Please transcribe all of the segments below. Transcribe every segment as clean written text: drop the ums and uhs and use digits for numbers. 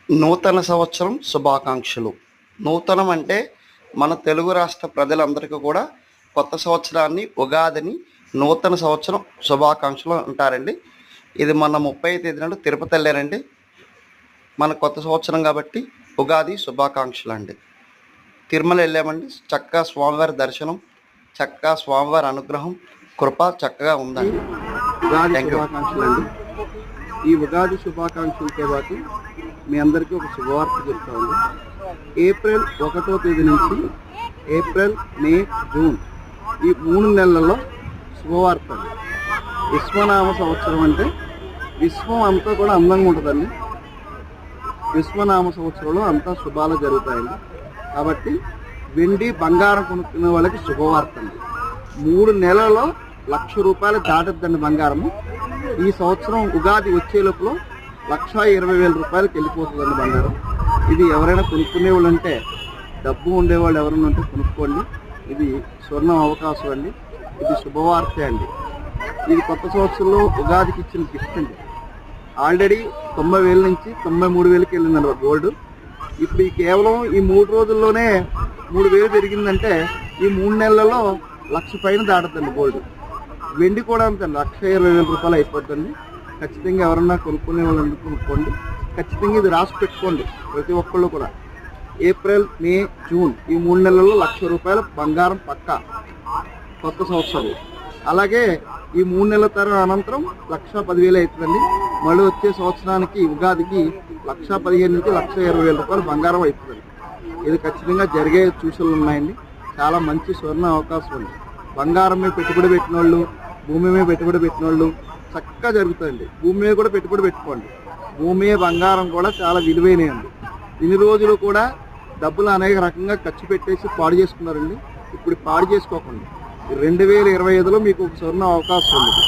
నూతన సంవత్సరం శుభాకాంక్షలు. నూతనం అంటే మన తెలుగు రాష్ట్ర ప్రజలందరికీ కూడా కొత్త సంవత్సరాన్ని, ఉగాదిని నూతన సంవత్సరం శుభాకాంక్షలు అంటారండి. ఇది మన 30వ తేదీ నాడు తిరుపతి వెళ్ళారండి. మన కొత్త సంవత్సరం కాబట్టి ఉగాది శుభాకాంక్షలు అండి. తిరుమల వెళ్ళామండి. చక్కగా స్వామివారి దర్శనం, చక్కగా స్వామివారి అనుగ్రహం, కృప చక్కగా ఉందండి. ఉగాది శుభాకాంక్షలు అండి. ఈ ఉగాది శుభాకాంక్షలతో పాటు మీ అందరికీ ఒక శుభవార్త చెప్తామండి. ఏప్రిల్ 1వ తేదీ నుంచి ఏప్రిల్, మే, జూన్ ఈ 3 నెలల్లో శుభవార్త అండి. విశ్వనామ సంవత్సరం అంటే విశ్వం అంతా కూడా అందంగా ఉంటుందండి. విశ్వనామ సంవత్సరంలో అంతా శుభాలు జరుగుతాయండి. కాబట్టి వెండి, బంగారం కొనుక్కునే వాళ్ళకి శుభవార్త అండి. 3 నెలల్లో ₹1,00,000 దాటద్దండి బంగారము. ఈ సంవత్సరం ఉగాది వచ్చే లోపల ₹1,20,000 వెళ్ళిపోతుందండి బంగారం. ఇది ఎవరైనా కొనుక్కునే వాళ్ళు అంటే, డబ్బు ఉండేవాళ్ళు ఎవరైనా ఉంటే కొనుక్కోండి. ఇది స్వర్ణం అవకాశం అండి. ఇది శుభవార్తే అండి. ఇది కొత్త సంవత్సరంలో ఉగాదికి ఇచ్చిన గిఫ్ట్ అండి. ఆల్రెడీ 90,000 నుంచి 93,000కి వెళ్ళిందండి గోల్డ్. ఇప్పుడు ఈ కేవలం ఈ 3 రోజుల్లోనే 3,000 పెరిగిందంటే ఈ 3 నెలలలో 1,00,000 పైన దాటద్దండి గోల్డ్. వెండి కూడా అంతండి, ₹1,20,000 అయిపోద్దండి. ఖచ్చితంగా ఎవరన్నా కొనుక్కునే వాళ్ళు కొనుక్కోండి. ఖచ్చితంగా ఇది రాసి పెట్టుకోండి ప్రతి ఒక్కళ్ళు కూడా. ఏప్రిల్, మే, జూన్ ఈ 3 నెలల్లో ₹1,00,000 బంగారం పక్కా కొత్త సంవత్సరం. అలాగే ఈ 3 నెలల అనంతరం 1,10,000 అవుతుందండి. మళ్ళీ వచ్చే సంవత్సరానికి ఉగాదికి 1,15,000 నుంచి ₹1,20,000 బంగారం అవుతుందండి. ఇది ఖచ్చితంగా జరిగే సూచనలు ఉన్నాయండి. చాలా మంచి స్వర్ణ అవకాశం ఉంది. బంగారం మీద పెట్టుబడి పెట్టిన వాళ్ళు, భూమి మీద పెట్టుబడి పెట్టిన వాళ్ళు చక్కగా జరుగుతుందండి. భూమి మీద కూడా పెట్టుబడి పెట్టుకోండి. భూమి బంగారం కూడా చాలా విలువైనయండి. ఇన్ని రోజులు కూడా డబ్బులు అనేక రకంగా ఖర్చు పెట్టేసి పాడు చేసుకున్నారండి. ఇప్పుడు పాడు చేసుకోకండి. 2025లో మీకు ఒక స్వర్ణ అవకాశం ఉంది.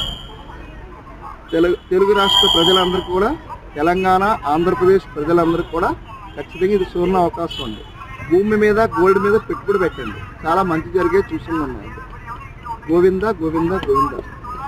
తెలుగు రాష్ట్ర ప్రజలందరికీ కూడా, తెలంగాణ, ఆంధ్రప్రదేశ్ ప్రజలందరికీ కూడా ఖచ్చితంగా ఇది స్వర్ణ అవకాశం ఉంది. భూమి మీద, గోల్డ్ మీద పెట్టుబడి పెట్టండి. చాలా మంచి జరిగే సూచనలు ఉన్నాయండి. గోవింద గోవింద గోవింద.